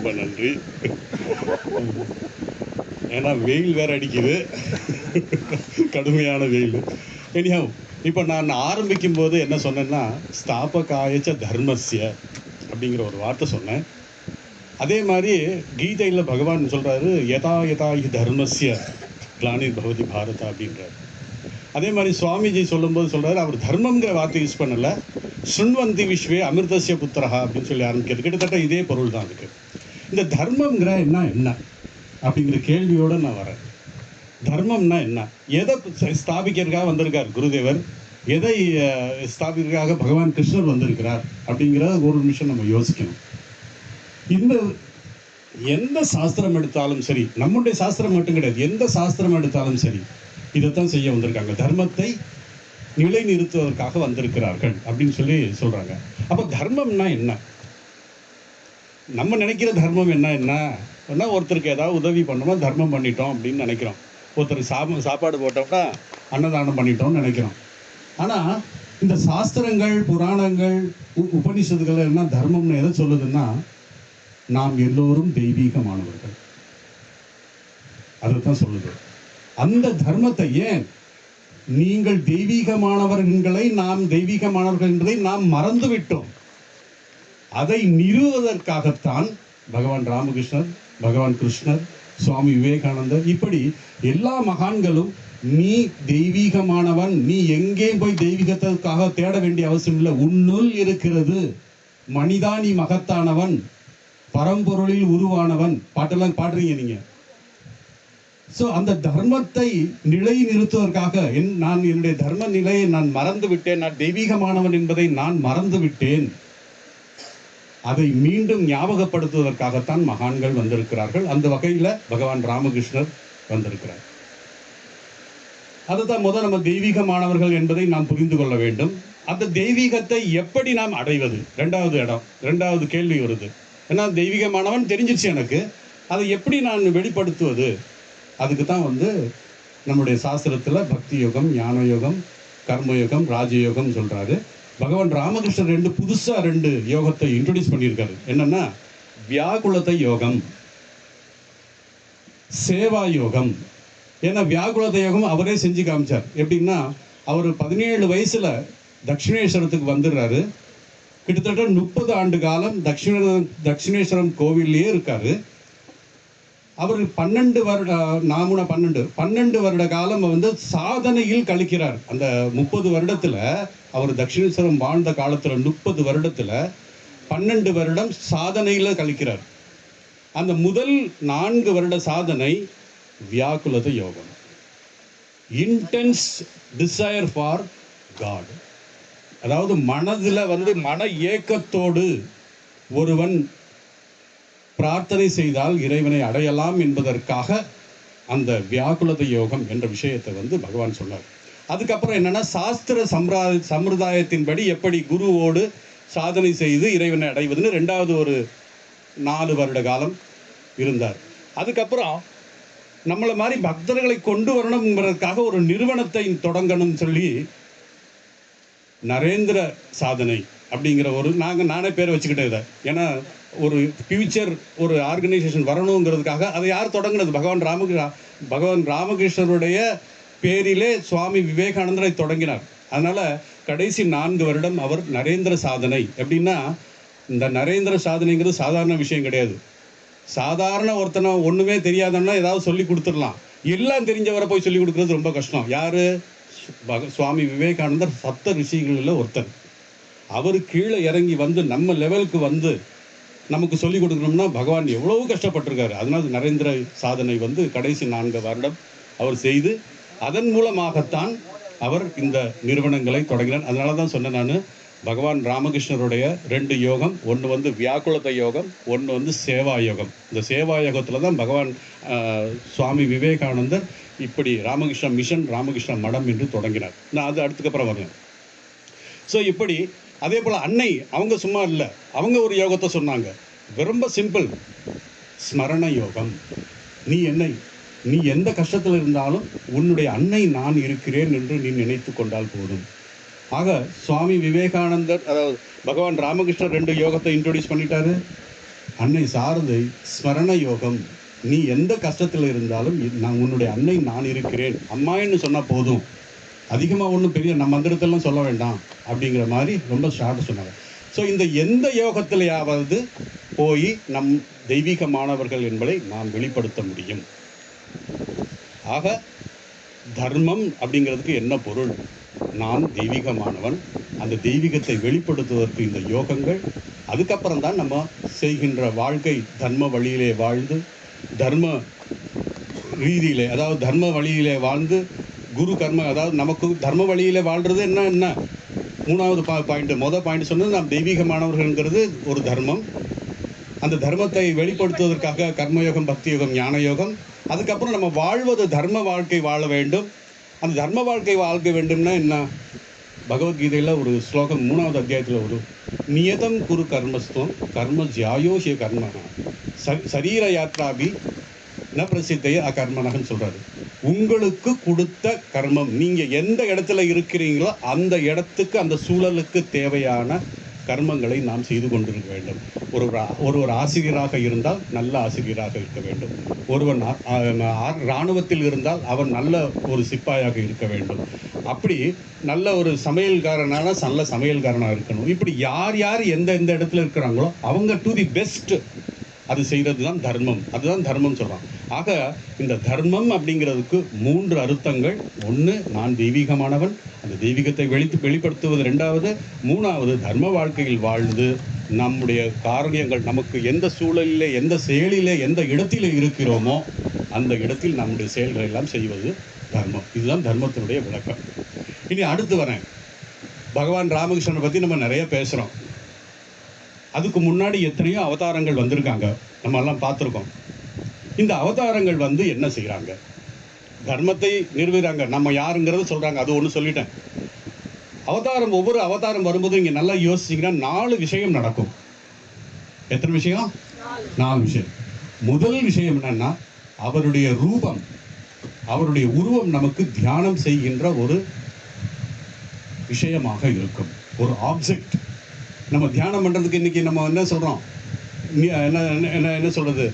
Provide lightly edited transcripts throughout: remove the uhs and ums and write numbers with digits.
ரொம்ப நன்றி. ஏன்னா வெயில் வேற அடிக்குது, கடுமையான வெயில். எனிஹவ், இப்போ நான் ஆரம்பிக்கும் போது என்ன சொன்னேன்னா, ஸ்தாபகாயச்ச தர்மஸ்ய அப்படிங்கிற ஒரு வார்த்தை சொன்னேன். அதே மாதிரி கீதையில் பகவான் சொல்கிறாரு, யதா யதா ஹி தர்மஸ்ய கிளானிர் பவதி பாரதா அப்படின்றார். அதே மாதிரி சுவாமிஜி சொல்லும்போது சொல்கிறார், அவர் தர்மங்கிற வார்த்தை யூஸ் பண்ணலை, ஸ்ருண்வந்தி விஸ்வே அமிர்தஸ்ய புத்திரஹா அப்படின்னு சொல்லி ஆரம்பிக்கிறது. கிட்டத்தட்ட இதே பொருள் தான் அதுக்கு. இந்த தர்மங்கிற என்ன அப்படிங்கிற கேள்வியோடு நான் வரேன். தர்மம்னா என்ன? எதை ஸ்தாபிக்கிறதுக்காக வந்திருக்கார் குருதேவர், எதை ஸ்தாபிக்கிறதுக்காக பகவான் கிருஷ்ணர் வந்திருக்கிறார் அப்படிங்கிற ஒரு நிமிஷம் நம்ம யோசிக்கணும். இந்த எந்த சாஸ்திரம் எடுத்தாலும் சரி, நம்முடைய சாஸ்திரம் மட்டும் கிடையாது, எந்த சாஸ்திரம் எடுத்தாலும் சரி இதைத்தான் செய்ய வந்திருக்காங்க. தர்மத்தை நிலைநிறுத்துவதற்காக வந்திருக்கிறார்கள் அப்படின்னு சொல்லி சொல்கிறாங்க. அப்போ தர்மம்னா என்ன? நம்ம நினைக்கிற தர்மம் என்ன ஒருத்தருக்கு ஏதாவது உதவி பண்ணோம் தர்மம் பண்ணிட்டோம் அப்படின்னு நினைக்கிறோம். ஒருத்தருக்கு சாப்பாடு போட்டோம்னா அன்னதானம் பண்ணிட்டோம்னு நினைக்கிறோம். ஆனால் இந்த சாஸ்திரங்கள், புராணங்கள், உபனிஷத்துகள் என்ன தர்மம்னு எதை சொல்லுதுன்னா, நாம் எல்லோரும் தெய்வீகமானவர்கள், அதைத்தான் சொல்லுது. அந்த தர்மத்தை, ஏன் நீங்கள் தெய்வீகமானவர்களை, நாம் தெய்வீகமானவர்கள் என்பதை நாம் மறந்து விட்டோம். அதை நிறுவுவதற்காகத்தான் பகவான் ராமகிருஷ்ணர், பகவான் கிருஷ்ணர், சுவாமி விவேகானந்தர், இப்படி எல்லா மகான்களும் நீ தெய்வீகமானவன், நீ எங்கே போய் தெய்வீகத்திற்காக தேட வேண்டிய அவசியம் இல்லை, உன்னுள் இருக்கிறது, மனிதா நீ மகத்தானவன், பரம்பொருளில் உருவானவன், பாட்டெல்லாம் பாடுறீங்க நீங்க. ஸோ அந்த தர்மத்தை நிலை நிறுத்துவதற்காக நான் என்னுடைய தர்ம நிலையை நான் மறந்து விட்டேன், நான் தெய்வீகமானவன் என்பதை நான் மறந்து விட்டேன். அதை மீண்டும் ஞாபகப்படுத்துவதற்காகத்தான் மகான்கள் வந்திருக்கிறார்கள். அந்த வகையில் பகவான் ராமகிருஷ்ணர் வந்திருக்கிறார். அதுதான் முதல் நம்ம தெய்வீகமானவர்கள் என்பதை நாம் புரிந்து கொள்ள வேண்டும். அந்த தெய்வீகத்தை எப்படி நாம் அடைவது? ரெண்டாவது கேள்வி வருது. ஏன்னா தெய்வீகமானவன் தெரிஞ்சிச்சு எனக்கு, அதை எப்படி நான் வெளிப்படுத்துவது? அதுக்கு தான் நம்முடைய சாஸ்திரத்தில் பக்தி யோகம், ஞான யோகம், கர்மயோகம், ராஜயோகம் சொல்கிறாரு. பகவான் ராமகிருஷ்ணர் புதுசாக ரெண்டு யோகத்தை இன்ட்ரோடியூஸ் பண்ணியிருக்காரு. என்னன்னா, வியாகுலத யோகம், சேவா யோகம். ஏன்னா வியாகுலத யோகம் அவரே செஞ்சு காமிச்சார். எப்படின்னா, அவர் 17 வயசில் தட்சிணேஸ்வரத்துக்கு வந்துடுறாரு. கிட்டத்தட்ட 30 ஆண்டு காலம் தட்சிணேஸ்வரம் கோவில்லையே இருக்காரு. அவர் 12 வருட காலம் சாதனையில் கழிக்கிறார். அந்த 30 வருடத்தில், அவர் தட்சிணேஸ்வரம் வாழ்ந்த காலத்தில் 30 வருடத்தில் 12 வருடம் சாதனையில் கழிக்கிறார். அந்த முதல் 4 வருட சாதனை வியாக்குலத யோகம், இன்டென்ஸ் டிசைர் ஃபார் காட். அதாவது மனதில் மன ஏக்கத்தோடு ஒருவன் பிரார்த்தனை செய்தால் இறைவனை அடையலாம் என்பதற்காக அந்த வியாகுலத யோகம் என்ற விஷயத்தை பகவான் சொன்னார். அதுக்கப்புறம் என்னன்னா, சாஸ்திர சம்பிரதாயத்தின்படி எப்படி குருவோடு சாதனை செய்து இறைவனை அடைவதுன்னு 2வது ஒரு 4 வருட காலம் இருந்தார். அதுக்கப்புறம் நம்மளை மாதிரி பக்தர்களை கொண்டு வரணும் என்பதற்காக ஒரு நிறுவனத்தை தொடங்கணும் சொல்லி நரேந்திர சாதனை அப்படிங்கிற நானே பேரை வச்சுக்கிட்டேன் இதை. ஏன்னா ஒரு ஃபியூச்சர் ஒரு ஆர்கனைசேஷன் வரணுங்கிறதுக்காக. அதை யார் தொடங்கினது? பகவான் ராமகிருஷ்ணருடைய பேரிலே சுவாமி விவேகானந்தரை தொடங்கினார். அதனால் கடைசி 4 வருடம் அவர் நரேந்திர சாதனை. எப்படின்னா, இந்த நரேந்திர சாதனைங்கிறது சாதாரண விஷயம் கிடையாது. சாதாரண ஒருத்தனை ஒன்றுமே தெரியாதன்னா ஏதாவது சொல்லி கொடுத்துடலாம். எல்லாம் தெரிஞ்சவரை போய் சொல்லி கொடுக்குறது ரொம்ப கஷ்டம். யார்? சுவாமி விவேகானந்தர் சப்த ரிஷிகளில் ஒருத்தர். அவர் கீழே இறங்கி நம்ம லெவலுக்கு நமக்கு சொல்லிக் கொடுக்கணும்னா பகவான் எவ்வளவு கஷ்டப்பட்டிருக்காரு. அதனால் நரேந்திர சாதனை கடைசி 4 வருடம் அவர் செய்து, அதன் மூலமாகத்தான் அவர் இந்த நிறுவனங்களை தொடங்கினார். அதனால தான் சொன்னேன் நான், பகவான் ராமகிருஷ்ணருடைய 2 யோகம், ஒன்று வியாக்குலத யோகம், ஒன்று சேவா யோகம். இந்த சேவா யோகத்தில் தான் பகவான் சுவாமி விவேகானந்தர் இப்படி ராமகிருஷ்ண மிஷன், ராமகிருஷ்ண மடம் என்று தொடங்கினார். நான் அது அடுத்துக்கப்புறம் வரேன். ஸோ இப்படி அதே போல் அன்னை அவங்க சும்மா இல்லை, அவங்க ஒரு யோகத்தை சொன்னாங்க. ரொம்ப சிம்பிள், ஸ்மரண யோகம். நீ எந்த கஷ்டத்தில் இருந்தாலும் உன்னுடைய அன்னை நான் இருக்கிறேன் என்று நீ நினைத்து கொண்டால் போதும். ஆக சுவாமி விவேகானந்தர், அதாவது பகவான் ராமகிருஷ்ணர் 2 யோகத்தை இன்ட்ரோடியூஸ் பண்ணிட்டாரு. அன்னை சாரதை ஸ்மரண யோகம். நீ எந்த கஷ்டத்தில் இருந்தாலும் நான் உன்னுடைய அன்னை நான் இருக்கிறேன் அம்மான்னு சொன்னால் போதும், அதிகமாக ஒன்றும் பெரிய நம்ம மந்திரத்தெல்லாம் சொல்ல வேண்டாம் அப்படிங்கிற மாதிரி ரொம்ப ஷார்ட் சொன்னாங்க. ஸோ இந்த எந்த யோகத்திலேயாவது போய் நம் தெய்வீகமானவர்கள் என்பதை நாம் வெளிப்படுத்த முடியும். ஆக தர்மம் அப்படிங்கிறதுக்கு என்ன பொருள்? நான் தெய்வீகமானவன், அந்த தெய்வீகத்தை வெளிப்படுத்துவதற்கு இந்த யோகங்கள். அதுக்கப்புறம் தான் நம்ம செய்கின்ற வாழ்க்கை தர்ம வழியிலே வாழ்ந்து, தர்ம ரீதியிலே, அதாவது தர்ம வழியிலே வாழ்ந்து குரு கர்ம, அதாவது நமக்கு தர்ம வழியிலே வாழ்கிறது என்ன மூணாவது பாயிண்ட். பாயிண்ட் சொன்னது நாம் தெய்வீகமானவர்கள்ங்கிறது ஒரு தர்மம். அந்த தர்மத்தை வெளிப்படுத்துவதற்காக கர்மயோகம், பக்தி யோகம், ஞான யோகம். அதுக்கப்புறம் நம்ம வாழ்வது தர்ம வாழ்க்கை வாழ வேண்டும். அந்த தர்ம வாழ்க்கை வாழ்க்கை வேண்டும்னா என்ன? பகவத்கீதையில் ஒரு ஸ்லோகம் 3வது அத்தியாயத்தில் ஒரு நியதம் குரு கர்மஸ்துவம் கர்ம ஜாயோஷிய கர்ம சரீர யாத்ராபி ந பிரசித்தைய அகர்மனகன்னு சொல்கிறாரு. உங்களுக்கு கொடுத்த கர்மம், நீங்கள் எந்த இடத்துல இருக்கிறீங்களோ அந்த இடத்துக்கு, அந்த சூழலுக்கு தேவையான கர்மங்களை நாம் செய்து கொண்டிருக்க வேண்டும். ஒருவர் ஆசிரியராக இருந்தால் நல்ல ஆசிரியராக இருக்க வேண்டும். ஒருவன் இராணுவத்தில் இருந்தால் அவன் நல்ல ஒரு சிப்பாயாக இருக்க வேண்டும். அப்படி நல்ல ஒரு சமையல்காரனால நல்ல சமையல்காரனாக இருக்கணும். இப்படி யார் யார் எந்த எந்த இடத்துல இருக்கிறாங்களோ அவங்க டு தி பெஸ்ட் அது செய்கிறது தான் தர்மம். அதுதான் தர்மம் சொல்கிறான். ஆக இந்த தர்மம் அப்படிங்கிறதுக்கு 3 அர்த்தங்கள். ஒன்று, நான் தெய்வீகமானவன், அந்த தெய்வீகத்தை வெளிப்படுத்துவது 2வது. 3வது, தர்ம வாழ்க்கையில் வாழ்ந்து நம்முடைய காரியங்கள், நமக்கு எந்த சூழலிலே, எந்த செயலிலே, எந்த இடத்திலே இருக்கிறோமோ அந்த இடத்தில் நம்முடைய செயல்களை எல்லாம் செய்வது தர்மம். இதுதான் தர்மத்தினுடைய விளக்கம். இனி அடுத்து வரேன். பகவான் ராமகிருஷ்ணனை பற்றி நம்ம நிறைய பேசுகிறோம். அதுக்கு முன்னாடி எத்தனையோ அவதாரங்கள் வந்திருக்காங்க, நம்ம எல்லாம் பார்த்துருக்கோம். இந்த அவதாரங்கள் என்ன செய்கிறாங்க? தர்மத்தை நிறுவுகிறாங்க, நம்ம யாருங்கிறத சொல்கிறாங்க. அது ஒன்று சொல்லிட்டேன். ஒவ்வொரு அவதாரம் வரும்போது இங்கே நல்லா யோசிச்சிங்கன்னா 4 விஷயம் நடக்கும். எத்தனை விஷயம்? 4 விஷயம். முதல் விஷயம் என்னன்னா, அவருடைய ரூபம், அவருடைய உருவம் நமக்கு தியானம் செய்கின்ற ஒரு விஷயமாக இருக்கும், ஒரு ஆப்ஜெக்ட். நம்ம தியானம் பண்ணுறதுக்கு இன்றைக்கி நம்ம என்ன சொல்கிறோம்? என்ன சொல்கிறது?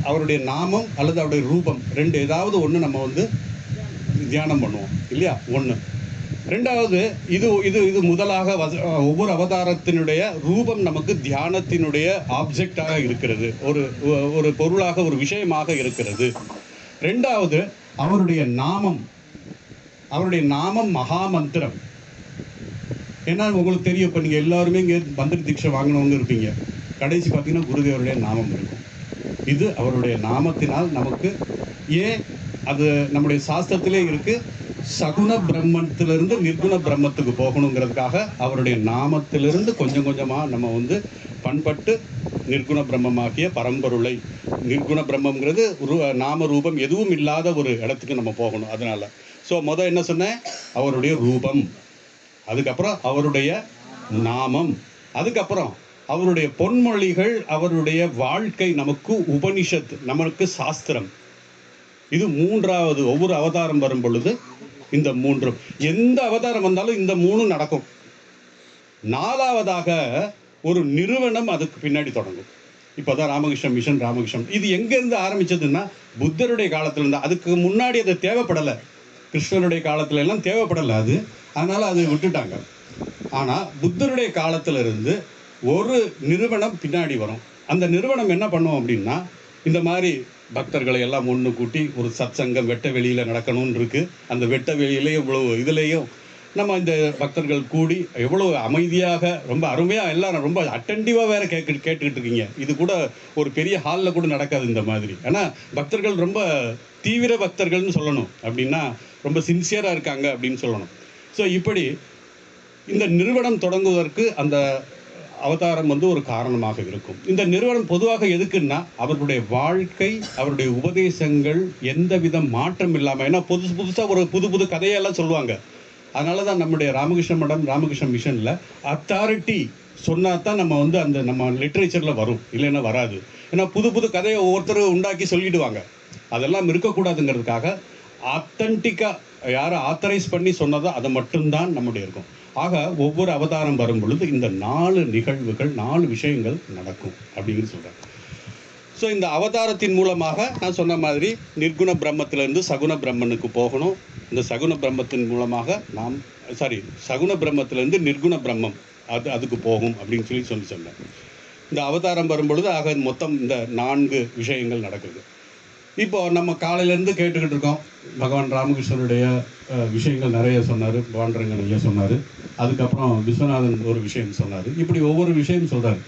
அவருடைய நாமம் அல்லது அவருடைய ரூபம், 2 ஏதாவது ஒன்று நம்ம தியானம் பண்ணுவோம் இல்லையா? 1. 2வது, இது இது இது முதலாக ஒவ்வொரு அவதாரத்தினுடைய ரூபம் நமக்கு தியானத்தினுடைய ஆப்ஜெக்டாக இருக்கிறது, ஒரு பொருளாக, ஒரு விஷயமாக இருக்கிறது. 2வது, அவருடைய நாமம் மகாமந்திரம். ஏன்னா உங்களுக்கு தெரியும், இப்போ நீங்கள் எல்லாருமே இங்கே மந்திர தீட்சை வாங்கினவங்க இருப்பீங்க. கடைசி பார்த்தீங்கன்னா குருதேவருடைய நாமம் இருக்கும். இது அவருடைய நாமத்தினால் நமக்கு அது நம்முடைய சாஸ்திரத்திலே இருக்குது. சகுண பிரம்மத்திலிருந்து நிர்குண பிரம்மத்துக்கு போகணுங்கிறதுக்காக அவருடைய நாமத்திலிருந்து கொஞ்சம் கொஞ்சமாக நம்ம பண்பட்டு நிர்குண பிரம்மமாக்கிய பரம்பொருளை, நிர்குண பிரம்மங்கிறது நாம ரூபம் எதுவும் இல்லாத ஒரு இடத்துக்கு நம்ம போகணும். அதனால் என்ன சொன்னேன்? அவருடைய ரூபம், அதுக்கப்புறம் அவருடைய நாமம், அதுக்கப்புறம் அவருடைய பொன்மொழிகள், அவருடைய வாழ்க்கை நமக்கு உபனிஷத், நமக்கு சாஸ்திரம். இது 3வது. ஒவ்வொரு அவதாரம் வரும் பொழுது இந்த 3, எந்த அவதாரம் வந்தாலும் இந்த 3 நடக்கும். 4வதாக ஒரு நிறுவனம் அதுக்கு பின்னாடி தொடங்கும். இப்போதான் ராமகிருஷ்ண மிஷன், ராமகிருஷ்ணன் இது எங்கேருந்து ஆரம்பிச்சதுன்னா புத்தருடைய காலத்துல இருந்தா. அதுக்கு முன்னாடி அது தேவைப்படலை, கிருஷ்ணருடைய காலத்துல எல்லாம் தேவைப்படலை அது, அதனால அதை விட்டுட்டாங்க. ஆனால் புத்தருடைய காலத்துல இருந்து ஒரு நிறுவனம் பின்னாடி வரும். அந்த நிறுவனம் என்ன பண்ணுவோம் அப்படின்னா, இந்த மாதிரி பக்தர்களை எல்லாம் ஒன்று கூட்டி ஒரு சத்சங்கம் வெட்ட வெளியில் நடக்கணும்னு இருக்குது. அந்த வெட்ட வெளியிலேயும் இவ்வளோ இதுலேயும் நம்ம இந்த பக்தர்கள் கூடி எவ்வளோ அமைதியாக, ரொம்ப அருமையாக, எல்லாம் ரொம்ப அட்டென்டிவாக வேறு கேட்டுக்கிட்டு இருக்கீங்க. இது கூட ஒரு பெரிய ஹாலில் கூட நடக்காது இந்த மாதிரி. ஆனால் பக்தர்கள் ரொம்ப தீவிர பக்தர்கள்னு சொல்லணும், அப்படின்னா ரொம்ப சின்சியராக இருக்காங்க அப்படின்னு சொல்லணும். ஸோ இப்படி இந்த நிறுவனம் தொடங்குவதற்கு அந்த அவதாரம் ஒரு காரணமாக இருக்கும். இந்த நிறுவனம் பொதுவாக எதுக்குன்னா, அவர்களுடைய வாழ்க்கை, அவருடைய உபதேசங்கள் எந்தவித மாற்றம் இல்லாமல், ஏன்னா புதுசாக ஒரு புது கதையெல்லாம் சொல்லுவாங்க. அதனால தான் நம்முடைய ராமகிருஷ்ண மடம், ராமகிருஷ்ண மிஷனில் அத்தாரிட்டி சொன்னால் தான் நம்ம அந்த நம்ம லிட்ரேச்சரில் வரும், இல்லைன்னா வராது. ஏன்னா புது கதையை ஒவ்வொருத்தர் உண்டாக்கி சொல்லிடுவாங்க. அதெல்லாம் இருக்கக்கூடாதுங்கிறதுக்காக ஆத்தன்டிக்காக யாரை ஆத்தரைஸ் பண்ணி சொன்னதோ அதை மட்டும்தான் நம்முடைய இருக்கும். ஆக ஒவ்வொரு அவதாரம் வரும் பொழுது இந்த 4 நிகழ்வுகள் 4 விஷயங்கள் நடக்கும் அப்படிங்கிறது சொல்கிறாங்க. ஸோ இந்த அவதாரத்தின் மூலமாக நான் சொன்ன மாதிரி நிர்குண பிரம்மத்திலிருந்து சகுண பிரம்மனுக்கு போகணும். இந்த சகுண பிரம்மத்தின் மூலமாக சகுண பிரம்மத்திலிருந்து நிர்குண பிரம்மம் அதுக்கு போகும் அப்படின்னு சொல்லி சொன்னேன். இந்த அவதாரம் வரும்பொழுது ஆக மொத்தம் இந்த 4 விஷயங்கள் நடக்குது. இப்போ நம்ம காலையிலேருந்து கேட்டுக்கிட்டு இருக்கோம். பகவான் ராமகிருஷ்ணருடைய விஷயங்கள் நிறைய சொன்னார், பாண்டரங்கன் ஐயா சொன்னார், அதுக்கப்புறம் விஸ்வநாதன் ஒரு விஷயம் சொன்னார், இப்படி ஒவ்வொரு விஷயம் சொல்கிறார்.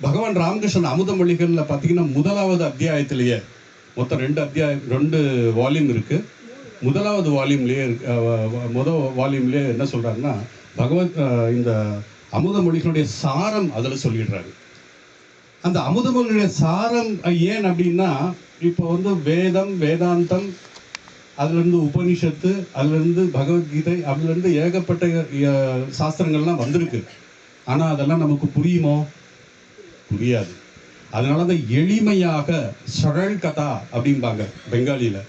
பகவான் ராமகிருஷ்ணன் அமுதமொழிகளில் பார்த்தீங்கன்னா முதலாவது அத்தியாயத்திலேயே மொத்தம் 2 வால்யூம் இருக்குது. முதலாவது வால்யூம்லேயே வால்யூம்லேயே என்ன சொல்கிறாருன்னா இந்த அமுதமொழிகளுடைய சாரம் அதில் சொல்லிடுறாரு. அந்த அமுதமொழியுடைய சாரம் ஏன் அப்படின்னா இப்போ வேதம், வேதாந்தம், அதுலேருந்து உபனிஷத்து, அதுலேருந்து பகவத்கீதை, அதுலேருந்து ஏகப்பட்ட சாஸ்திரங்கள்லாம் வந்திருக்கு. ஆனால் அதெல்லாம் நமக்கு புரியுமோ? புரியாது. அதனால தான் எளிமையாக சரள் கதா அப்படிம்பாங்க பெங்காலியில்.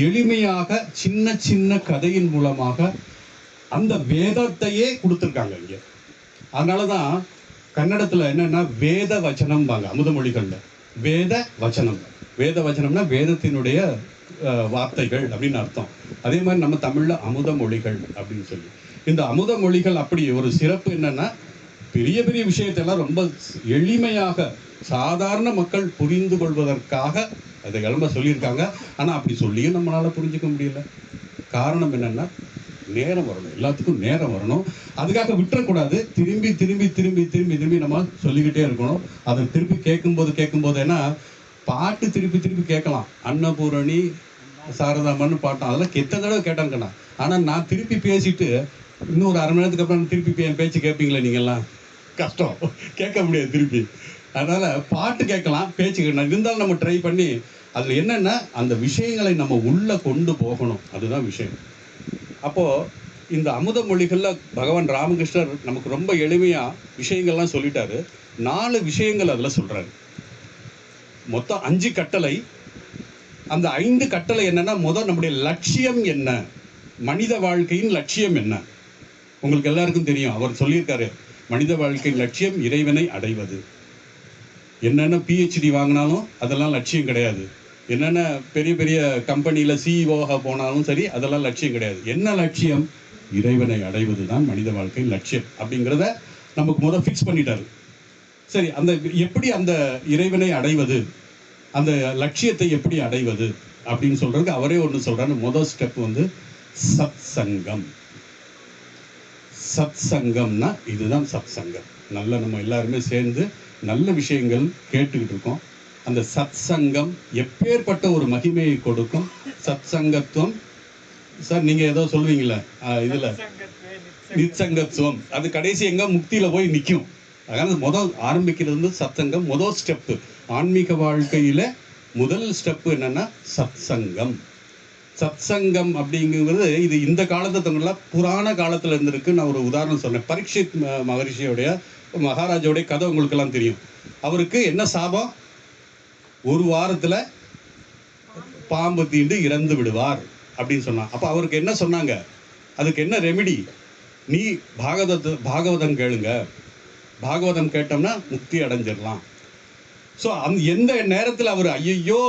எளிமையாக சின்ன சின்ன கதையின் மூலமாக அந்த வேதத்தையே கொடுத்துருக்காங்க இங்கே. அதனால தான் கன்னடத்தில் என்னென்னா வேத வச்சனம்பாங்க அமுதமொழிகளில். வேத வச்சனம், வேத வச்சனம்னா வேதத்தினுடைய வார்த்தைகள் அப்படின்னு அர்த்தம். அதே மாதிரி நம்ம தமிழில் அமுத மொழிகள் அப்படின்னு சொல்லி. இந்த அமுத மொழிகள் அப்படி ஒரு சிறப்பு என்னென்னா பெரிய பெரிய விஷயத்தெல்லாம் ரொம்ப எளிமையாக சாதாரண மக்கள் புரிந்து கொள்வதற்காக அதை கிளம்ப சொல்லியிருக்காங்க. ஆனால் அப்படி சொல்லியும் நம்மளால் புரிஞ்சுக்க முடியல. காரணம் என்னென்னா நேரம் வரணும், எல்லாத்துக்கும் நேரம் வரணும். அதுக்காக விட்டுறக்கூடாது. திரும்பி திரும்பி திரும்பி திரும்பி திரும்பி நம்ம சொல்லிக்கிட்டே இருக்கணும். அதை திருப்பி கேட்கும்போது ஏன்னா பாட்டு திருப்பி திருப்பி கேட்கலாம். அன்னபூரணி, சாரதாமன்னு பாட்டம் அதெல்லாம் எத்தனை தடவை கேட்டாங்கண்ணா. ஆனால் நான் திருப்பி பேசிட்டு இன்னும் ஒரு 1/2 மணி நேரத்துக்கு அப்புறம் திருப்பி என் பேச்சு கேட்பீங்களா? நீங்கள்லாம் கஷ்டம், கேட்க முடியாது திருப்பி. அதனால் பாட்டு கேட்கலாம், பேச்சு கேட்கலாம். இருந்தாலும் நம்ம ட்ரை பண்ணி அதில் என்னென்னா அந்த விஷயங்களை நம்ம உள்ளே கொண்டு போகணும். அதுதான் விஷயம். அப்போது இந்த அமுத மொழிகளில் பகவான் ராமகிருஷ்ணர் நமக்கு ரொம்ப எளிமையாக விஷயங்கள்லாம் சொல்லிட்டாரு. 4 விஷயங்கள் அதில் சொல்கிறாரு. மொத்தம் 5 கட்டளை. அந்த 5 கட்டளை என்னென்னா நம்முடைய லட்சியம் என்ன, மனித வாழ்க்கையின் லட்சியம் என்ன? உங்களுக்கு எல்லாருக்கும் தெரியும், அவர் சொல்லியிருக்காரு மனித வாழ்க்கையின் லட்சியம் இறைவனை அடைவது. என்னென்ன பிஹெச்டி வாங்கினாலும் அதெல்லாம் லட்சியம் கிடையாது. என்னென்ன பெரிய பெரிய கம்பெனியில் சிஇஓவாக போனாலும் சரி, அதெல்லாம் லட்சியம் கிடையாது. என்ன லட்சியம்? இறைவனை அடைவது தான் மனித வாழ்க்கையின் லட்சியம் அப்படிங்கிறத நமக்கு ஃபிக்ஸ் பண்ணிட்டாரு. சரி, அந்த எப்படி அந்த இறைவனை அடைவது, அந்த லட்சியத்தை எப்படி அடைவது அப்படின்னு சொல்றதுக்கு அவரே ஒன்று சொல்றாரு. முதல் ஸ்டெப் சத் சங்கம். சத் சங்கம்னா இதுதான் சத் சங்கம். நம்ம எல்லாருமே சேர்ந்து நல்ல விஷயங்கள் கேட்டுக்கிட்டு இருக்கோம். அந்த சத் சங்கம் எப்பேற்பட்ட ஒரு மகிமையை கொடுக்கும். சத் சங்கத்துவம் சார், நீங்க ஏதோ சொல்வீங்களே இதுல நிச்சங்கத்துவம், அது கடைசி எங்க முக்தியில போய் நிற்கும். அதனால ஆரம்பிக்கிறது சத்சங்கம். முதல் ஸ்டெப்பு ஆன்மீக வாழ்க்கையில முதல் ஸ்டெப்பு என்னன்னா சத் சங்கம். சத் சங்கம் அப்படிங்கிறது இது இந்த காலத்தை தங்கல புராண காலத்துல இருந்திருக்கு. நான் ஒரு உதாரணம் சொன்னேன். பரீட்சித் மகரிஷியோடைய மகாராஜாவுடைய கதை உங்களுக்கெல்லாம் தெரியும். அவருக்கு என்ன சாபம்? 1 வாரத்துல பாம்பு தீண்டு இறந்து விடுவார் அப்படின்னு சொன்னான். அப்ப அவருக்கு என்ன சொன்னாங்க? அதுக்கு என்ன ரெமிடி? நீ பாகவதம் கேளுங்க, பாகவதம் கேட்டோம்னா முக்தி அடைஞ்சிடலாம். ஸோ எந்த நேரத்தில் அவர் ஐயோ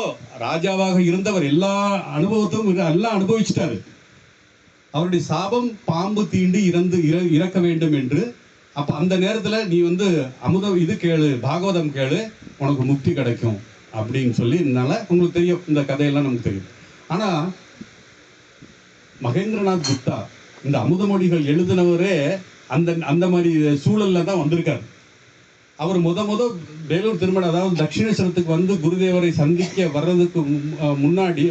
ராஜாவாக இருந்தவர் எல்லா அனுபவத்தையும் எல்லாம் அனுபவிச்சிட்டாரு. அவருடைய சாபம் பாம்பு தீண்டு இறக்க வேண்டும் என்று. அப்போ அந்த நேரத்தில் நீ இது கேளு, பாகவதம் கேளு, உனக்கு முக்தி கிடைக்கும் அப்படின்னு சொல்லினால உங்களுக்கு தெரியும், இந்த கதையெல்லாம் நமக்கு தெரியும். ஆனால் மகேந்திரநாத் குப்தா இந்த அமுதமொழிகள் எழுதினவரே அந்த மாதிரி சூழல்ல தான் வந்திருக்காரு. அவர் வேலூர் திருமணம், அதாவது தட்சிணேஸ்வரத்துக்கு குருதேவரை சந்திக்க வர்றதுக்கு முன்னாடி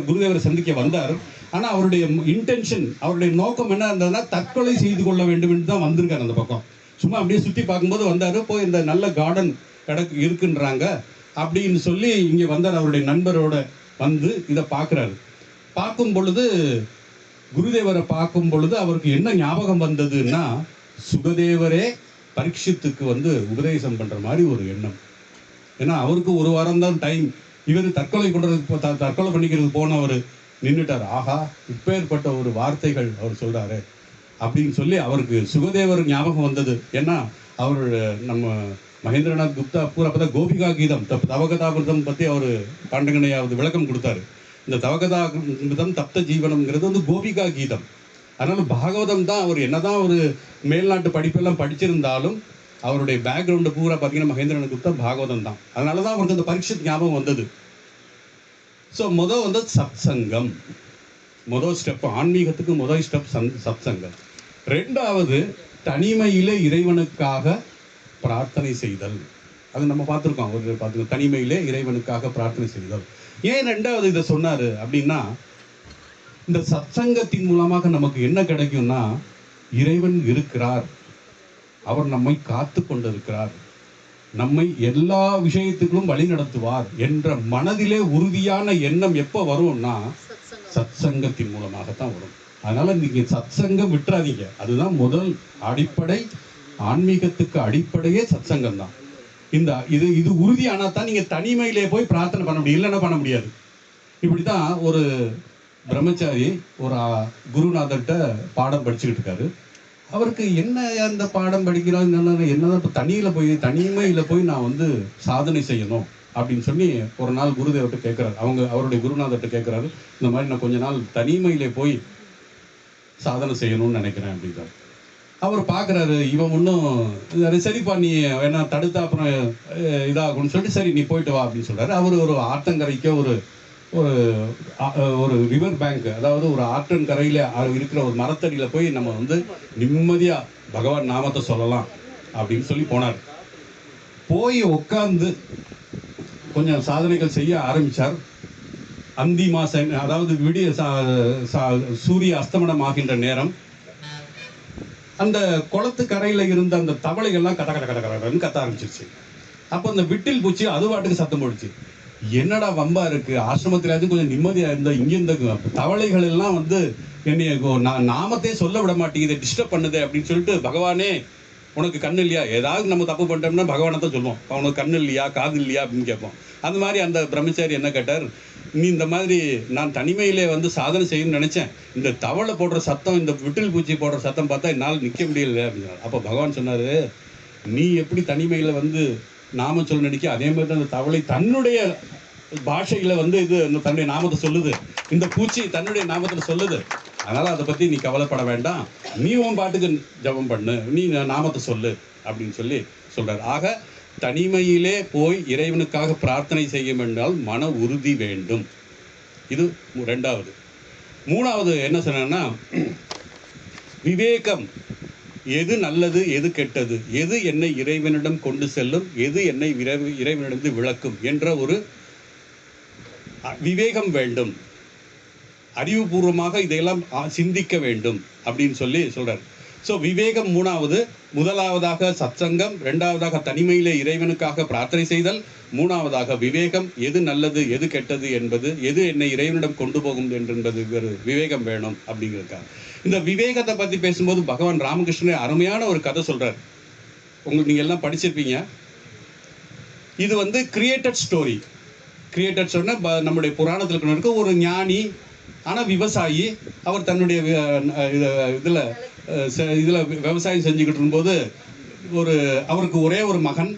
குருதேவரை சந்திக்க வந்தார். ஆனால் அவருடைய இன்டென்ஷன், அவருடைய நோக்கம் என்ன இருந்ததுன்னா தற்கொலை செய்து கொள்ள வேண்டும் என்று தான் வந்திருக்காரு. அந்த பக்கம் சும்மா அப்படியே சுற்றி பார்க்கும்போது வந்தார். போய் இந்த நல்ல கார்டன் இருக்குன்றாங்க அப்படின்னு சொல்லி இங்கே வந்தார். அவருடைய நண்பரோட இதை பார்க்குறாரு. பார்க்கும் பொழுது குருதேவரை பார்க்கும் பொழுது அவருக்கு என்ன ஞாபகம் வந்ததுன்னா சுகதேவரே பரீட்சித்துக்கு உபதேசம் பண்ற மாதிரி ஒரு எண்ணம். ஏன்னா அவருக்கு 1 வாரம் தான் டைம். இவர் தற்கொலை பண்ணிக்கிறதுக்கு போனவர். நின்றுட்டார். ஆஹா, இப்பேற்பட்ட ஒரு வார்த்தைகள் அவர் சொல்றாரு அப்படின்னு சொல்லி அவருக்கு சுகதேவர் ஞாபகம் வந்தது. ஏன்னா அவர் நம்ம மகேந்திரநாத் குப்தா பூரா அப்போ தான் கோபிகா கீதம் தவகதாமிருதம் பற்றி அவர் பாண்டங்கனையாவது விளக்கம் கொடுத்தாரு. இந்த தவகதாமிருதம் தப்த ஜீவனம்ங்கிறது வந்து கோபிகா கீதம். அதனால பாகவதம் தான் அவர் என்னதான் ஒரு மேல்நாட்டு படிப்பெல்லாம் படிச்சிருந்தாலும் அவருடைய பேக்ரவுண்டு பூரா பார்த்தீங்கன்னா மகேந்திரநாத் குப்தா பாகவதம் தான். அதனால தான் அவருக்கு அந்த பரீட்சித் ஞாபகம் வந்தது. ஸோ வந்து சத் சங்கம், முதல் ஸ்டெப், ஆன்மீகத்துக்கு முதல் ஸ்டெப் சத் சங்கம். ரெண்டாவது தனிமையிலே இறைவனுக்காக பிரார்த்தனை செய்தல். அது நம்ம பார்த்துருக்கோம், ஒரு பார்த்துருக்கோம், தனிமையிலே இறைவனுக்காக பிரார்த்தனை செய்தல். ஏன் ரெண்டாவது இதை சொன்னார் அப்படின்னா, இந்த சத்சங்கத்தின் மூலமாக நமக்கு என்ன கிடைக்கும்னா, இறைவன் இருக்கிறார், அவர் நம்மை காத்து கொண்டிருக்கிறார், நம்மை எல்லா விஷயத்துக்கும் வழி நடத்துவார் என்ற மனதிலே உறுதியான எண்ணம் எப்போ வரும்னா சத்சங்கத்தின் மூலமாகத்தான் வரும். அதனால நீங்க சத்சங்கம் விட்டுறாதீங்க. அதுதான் முதல் அடிப்படை, ஆன்மீகத்துக்கு அடிப்படையே சத்சங்கம் தான். இந்த இது உறுதியானா தான் நீங்க தனிமையிலே போய் பிரார்த்தனை பண்ண முடியும், இல்லைன்னா பண்ண முடியாது. இப்படிதான் ஒரு பிரம்மச்சாரி ஒரு குருநாதர்கிட்ட பாடம் படிச்சுக்கிட்டு இருக்காரு. அவருக்கு என்ன அந்த பாடம் படிக்கிறோம் என்னதான் இப்போ தனிமையில் போய் நான் வந்து சாதனை செய்யணும் அப்படின்னு சொல்லி ஒரு நாள் குருதேவர்கிட்ட கேட்குறாரு. அவருடைய குருநாதர்கிட்ட கேட்குறாரு, இந்த மாதிரி நான் கொஞ்ச நாள் தனிமையிலே போய் சாதனை செய்யணும்னு நினைக்கிறேன் அப்படின்றாரு. அவர் பார்க்குறாரு, இவன் ஒன்றும் சரிப்பா நீ வேணா தடுத்தா அப்புறம் இதாகும்னு சொல்லிட்டு சரி நீ போயிட்டு வா அப்படின்னு சொல்கிறாரு. அவர் ஒரு ஆற்றங்கரைக்கோ ஒரு ரிவர் பேங்க், அதாவது ஒரு ஆற்றங்கரையில் இருக்கிற ஒரு மரத்தடியில் போய் நம்ம வந்து நிம்மதியாக பகவான் நாமத்தை சொல்லலாம் அப்படின்னு சொல்லி போனார். போய் உட்கார்ந்து கொஞ்சம் சாதனைகள் செய்ய ஆரம்பித்தார். அந்தி மாசம், அதாவது விடிய சூரிய அஸ்தமனம் ஆகின்ற நேரம், அந்த குளத்து கரையில் இருந்த அந்த தவளைகள்லாம் கட்ட கட்ட கட்ட கட்டன்னு கத்த ஆரம்பிச்சிருச்சு. அப்போ அந்த விட்டில் பூச்சி அது பாட்டுக்கு சத்தம் போடுச்சு. என்னடா வம்பா இருக்கு, ஆசிரமத்திலாச்சும் கொஞ்சம் நிம்மதியா இருந்த இங்க இந்த தவளைகள் எல்லாம் வந்து என்னைய நாமத்தையே சொல்ல விட மாட்டேங்குது, டிஸ்டர்ப் பண்ணுது அப்படின்னு சொல்லிட்டு, பகவானே உனக்கு கண்ணு இல்லையா, ஏதாவது நம்ம தப்பு பண்ணிட்டோம்னா பகவானை தான் சொல்லுவோம், உனக்கு கண்ணு இல்லையா காது இல்லையா அப்படின்னு கேட்போம். அந்த மாதிரி அந்த பிரம்மச்சாரி என்ன கேட்டார், நீ இந்த மாதிரி நான் தனிமையிலே வந்து சாதனை செய்யணும்னு நினைச்சேன், இந்த தவளை போடுற சத்தம், இந்த விட்டில் பூச்சி போடுற சத்தம் பார்த்தா என்னால் நிற்க முடியல அப்படின்னா. அப்போ பகவான் சொன்னார், நீ எப்படி தனிமையில் வந்து நாம சொல்ல நினைக்க, அதே மாதிரி தான் அந்த தவளை தன்னுடைய பாஷையில் வந்து இது தன்னுடைய நாமத்தை சொல்லுது, இந்த பூச்சி தன்னுடைய நாமத்தில் சொல்லுது. அதனால் அதை பற்றி நீ கவலைப்பட வேண்டாம், நீ உன் பாட்டுக்கு ஜபம் பண்ணு, நீ நாமத்தை சொல்லு அப்படின்னு சொல்லி சொல்கிறார். ஆக தனிமையிலே போய் இறைவனுக்காக பிரார்த்தனை செய்யும் என்றால் மன உறுதி வேண்டும். இது ரெண்டாவது. மூணாவது என்ன சொன்னா, விவேகம், எது நல்லது எது கெட்டது, எது என்னை இறைவனிடம் கொண்டு செல்லும், எது என்னை இறைவனிடம் விளக்கும் என்ற ஒரு விவேகம் வேண்டும். அறிவுபூர்வமாக இதையெல்லாம் சிந்திக்க வேண்டும் அப்படின்னு சொல்லி சொல்றார். ஸோ விவேகம் மூணாவது. முதலாவதாக சத்சங்கம், ரெண்டாவதாக தனிமையிலே இறைவனுக்காக பிரார்த்தனை செய்தல், மூணாவதாக விவேகம், எது நல்லது எது கெட்டது என்பது, எது என்னை இறைவனிடம் கொண்டு போகும் என்பது ஒரு விவேகம் வேணும் அப்படிங்கிறதுக்காக. இந்த விவேகத்தை பற்றி பேசும்போது பகவான் ராமகிருஷ்ணன் அருமையான ஒரு கதை சொல்றார். உங்களுக்கு நீங்கள் எல்லாம் படிச்சிருப்பீங்க. இது வந்து கிரியேட்டட் ஸ்டோரி. கிரியேட்டட் ஸ்டோரினா நம்முடைய புராணத்தில் இருக்க ஒரு ஞானி, ஆனால் விவசாயி. அவர் தன்னுடைய இதில் விவசாயம் செஞ்சுக்கிட்டு இருக்கும்போது அவருக்கு ஒரே ஒரு மகன்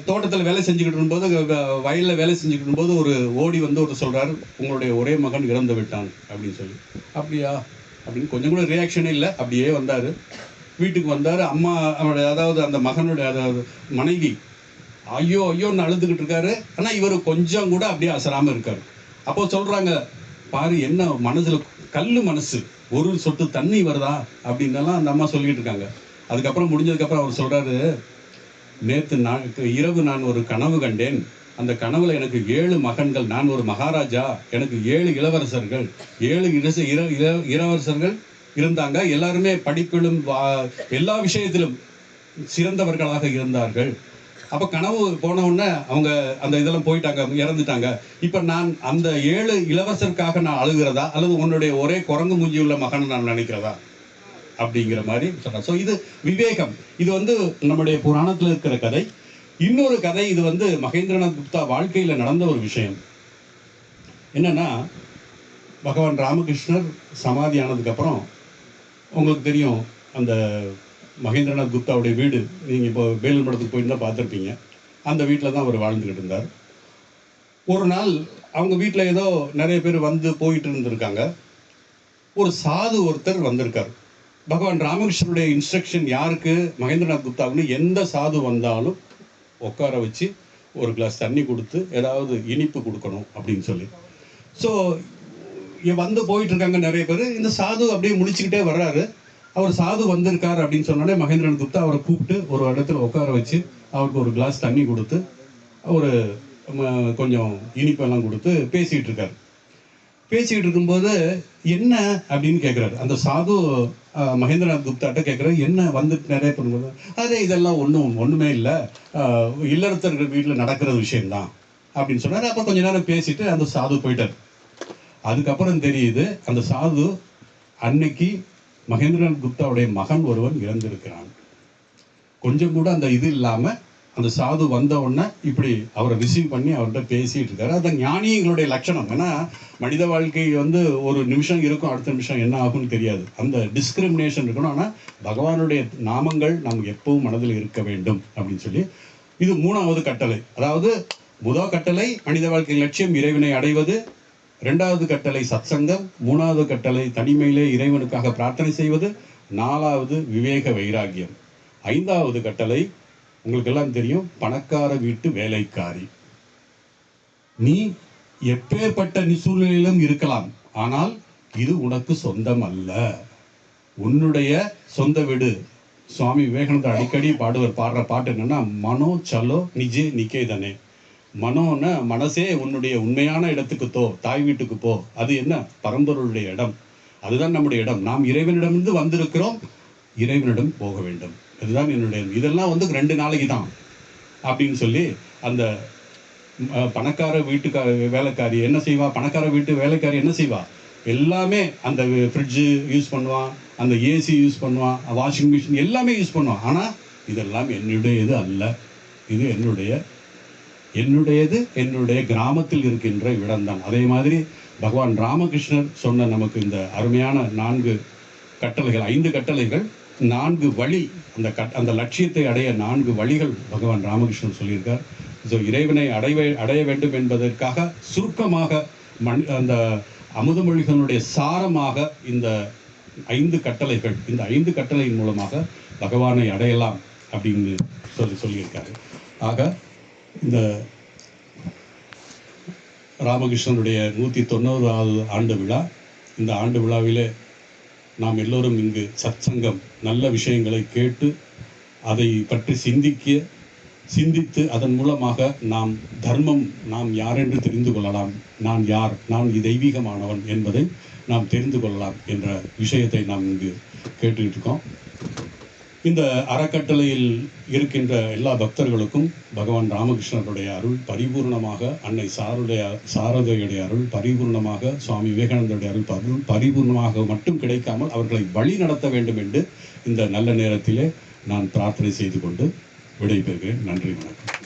தோட்டத்தில் வேலை செஞ்சுக்கிட்டு இருக்கும்போது, வயலில் வேலை செஞ்சுக்கிட்டு இருக்கும்போது ஓடி வந்து சொல்கிறார், உங்களுடைய ஒரே மகன் இறந்து விட்டான் அப்படின்னு சொல்லி. அப்படியா அப்படின்னு கொஞ்சம் கூட ரியாக்ஷனே இல்லை, அப்படியே வந்தார். வீட்டுக்கு வந்தார். அம்மா அதாவது அந்த மகனுடைய அதாவது மனைவி ஐயோ ஐயோன்னு அழுதுகிட்டு இருக்காரு. ஆனால் இவர் கொஞ்சம் கூட அப்படியே அசராமல் இருக்கார். அப்போ சொல்கிறாங்க, பாரு என்ன மனசில் கல் மனசு, ஒரு சொட்டு தண்ணி வருதா அப்படின்னலாம் அந்த அம்மா சொல்லிட்டு இருக்காங்க. அதுக்கப்புறம் முடிஞ்சதுக்கப்புறம் அவர் சொல்கிறாரு, நேற்று இரவு நான் ஒரு கனவு கண்டேன். அந்த கனவுல எனக்கு 7 மகன்கள், நான் ஒரு மகாராஜா, எனக்கு 7 இளவரசர்கள், 7 இளவரசர்கள் இருந்தாங்க. எல்லாருமே படிப்பிலும் எல்லா விஷயத்திலும் சிறந்தவர்களாக இருந்தார்கள். அப்போ கனவு போன உடனே அவங்க அந்த இதெல்லாம் போயிட்டாங்க, இறந்துட்டாங்க. இப்போ நான் அந்த 7 இளவரசருக்காக நான் அழுகிறதா, அல்லது உன்னுடைய ஒரே குரங்கு மூஞ்சி உள்ள மகனை நான் நினைக்கிறதா அப்படிங்கிற மாதிரி சொல்கிறேன். ஸோ இது விவேகம். இது வந்து நம்முடைய புராணத்தில் இருக்கிற கதை. இன்னொரு கதை, இது வந்து மகேந்திரநாத் குப்தா வாழ்க்கையில் நடந்த ஒரு விஷயம். என்னன்னா, பகவான் ராமகிருஷ்ணர் சமாதி ஆனதுக்கப்புறம் உங்களுக்கு தெரியும், அந்த மகேந்திரநாத் குப்தாவுடைய வீடு, நீங்கள் இப்போ வேலூர் மடத்துக்கு போயிருந்தால் பார்த்துருப்பீங்க. அந்த வீட்டில் தான் அவர் வாழ்ந்துக்கிட்டு இருந்தார். ஒரு நாள் அவங்க வீட்டில் ஏதோ நிறைய பேர் வந்து போயிட்டு இருந்திருக்காங்க. ஒரு சாது ஒருத்தர் வந்திருக்கார். பகவான் ராமகிருஷ்ணனுடைய இன்ஸ்ட்ரக்ஷன் யாருக்கு, மகேந்திரநாத் குப்தாவுன்னு, எந்த சாது வந்தாலும் உட்கார வச்சு ஒரு கிளாஸ் தண்ணி கொடுத்து ஏதாவது இனிப்பு கொடுக்கணும் அப்படின்னு சொல்லி. ஸோ வந்து போயிட்டு இருக்காங்க நிறைய பேர். இந்த சாது அப்படியே முழிச்சுக்கிட்டே வர்றாரு. அவர் சாது வந்திருக்காரு அப்படின்னு சொன்னாலே மகேந்திரநாத் குப்தா அவரை கூப்பிட்டு ஒரு இடத்துல உட்கார வச்சு அவருக்கு ஒரு கிளாஸ் தண்ணி கொடுத்து ஒரு கொஞ்சம் இனிப்பெல்லாம் கொடுத்து பேசிகிட்டு இருக்காரு. பேசிக்கிட்டு இருக்கும்போது என்ன அப்படின்னு கேட்குறாரு அந்த சாது. மகேந்திரநாத் குப்தாட்ட கேட்குறாரு, என்ன வந்துட்டு நிறைய பண்ணும்போது, அதே இதெல்லாம் ஒன்றுமே இல்லை, இல்லறத்தர்கள் வீட்டில் நடக்கிற விஷயம்தான் அப்படின்னு சொன்னார். அப்போ கொஞ்ச நேரம் பேசிட்டு அந்த சாது போயிட்டார். அதுக்கப்புறம் தெரியுது, அந்த சாது அன்னைக்கு மகேந்திரநாத் குப்தாவுடைய மகன் ஒருவன் இறந்திருக்கிறான். கொஞ்சம் கூட அந்த இது இல்லாமல் அந்த சாது வந்த உடனே இப்படி அவரை ரிசீவ் பண்ணி அவர்கிட்ட பேசிகிட்டு இருக்காரு. அது ஞானிகளுடைய லட்சணம். ஏன்னா மனித வாழ்க்கை ஒரு நிமிஷம் இருக்கும், அடுத்த நிமிஷம் என்ன ஆகும்னு தெரியாது. அந்த டிஸ்கிரிமினேஷன் இருக்கணும். ஆனால் பகவானுடைய நாமங்கள் நமக்கு எப்பவும் மனதில் இருக்க வேண்டும் அப்படின்னு சொல்லி, இது 3வது கட்டளை. அதாவது முதல் கட்டளை மனித வாழ்க்கை லட்சியம் இறைவனை அடைவது, 2வது கட்டளை சத்சங்கம், 3வது கட்டளை தனிமையிலே இறைவனுக்காக பிரார்த்தனை செய்வது, 4வது விவேக வைராகியம், 5வது கட்டளை உங்களுக்கு எல்லாம் தெரியும், பணக்கார வீட்டு வேலைக்காரி. நீ எப்பேற்பட்ட சூழ்நிலையிலும் இருக்கலாம், ஆனால் இது உனக்கு சொந்தம் அல்ல, உன்னுடைய சொந்த வீடு. சுவாமி விவேகானந்தர் அடிக்கடி பாடுற பாட்டு என்னன்னா, மனோ சலோ நிஜே நிகேதனே. மனோன்னா மனசே உன்னுடைய உண்மையான இடத்துக்கு தாய் வீட்டுக்கு போ. அது என்ன, பரம்பொருளுடைய இடம், அதுதான் நம்முடைய இடம். நாம் இறைவனிடமிருந்து வந்திருக்கிறோம், இறைவனிடம் போக வேண்டும். இதுதான் என்னுடைய, இதெல்லாம் 2 நாளைக்கு தான் அப்படின்னு சொல்லி அந்த பணக்கார வேலைக்காரி என்ன செய்வா, பணக்கார வீட்டு வேலைக்காரி என்ன செய்வா, எல்லாமே அந்த ஃப்ரிட்ஜு யூஸ் பண்ணுவான், அந்த ஏசி யூஸ் பண்ணுவான், வாஷிங் மிஷின் எல்லாமே யூஸ் பண்ணுவான். ஆனால் இதெல்லாம் என்னுடையது அல்ல, இது என்னுடைய கிராமத்தில் இருக்கின்ற இடம்தான். அதே மாதிரி பகவான் ராமகிருஷ்ணர் சொன்ன நமக்கு இந்த அருமையான 4 கட்டளைகள், 5 கட்டளைகள், 4 வழி, அந்த லட்சியத்தை அடைய 4 வழிகள் பகவான் ராமகிருஷ்ணன் சொல்லியிருக்கார். ஸோ இறைவனை அடைய வேண்டும் என்பதற்காக சுருக்கமாக அந்த அமுதமொழிகளுடைய சாரமாக இந்த 5 கட்டளைகள், இந்த 5 கட்டளையின் மூலமாக பகவானை அடையலாம் அப்படின்னு சொல்லியிருக்காரு. ஆக இந்த ராமகிருஷ்ணனுடைய 190வது ஆண்டு விழா, இந்த ஆண்டு விழாவிலே நாம் எல்லோரும் இங்கு சத்சங்கம், நல்ல விஷயங்களை கேட்டு அதை பற்றி சிந்தித்து அதன் மூலமாக நாம் தர்மம், நாம் யாரென்று தெரிந்து கொள்ளலாம், நான் யார், நான் தெய்வீகமானவன் என்பதை நாம் தெரிந்து கொள்ளலாம் என்ற விஷயத்தை நாம் இங்கு கேட்டுக்கிட்டு இருக்கோம். இந்த அறக்கட்டளையில் இருக்கின்ற எல்லா பக்தர்களுக்கும் பகவான் ராமகிருஷ்ணருடைய அருள் பரிபூர்ணமாக, அன்னை சாரதையுடைய அருள் பரிபூர்ணமாக, சுவாமி விவேகானந்தருடைய அருள் பரிபூர்ணமாக மட்டும் கிடைக்காமல் அவர்களை வழி நடத்த வேண்டும் என்று இந்த நல்ல நேரத்திலே நான் பிரார்த்தனை செய்து கொண்டு விடைபெறுகிறேன். நன்றி, வணக்கம்.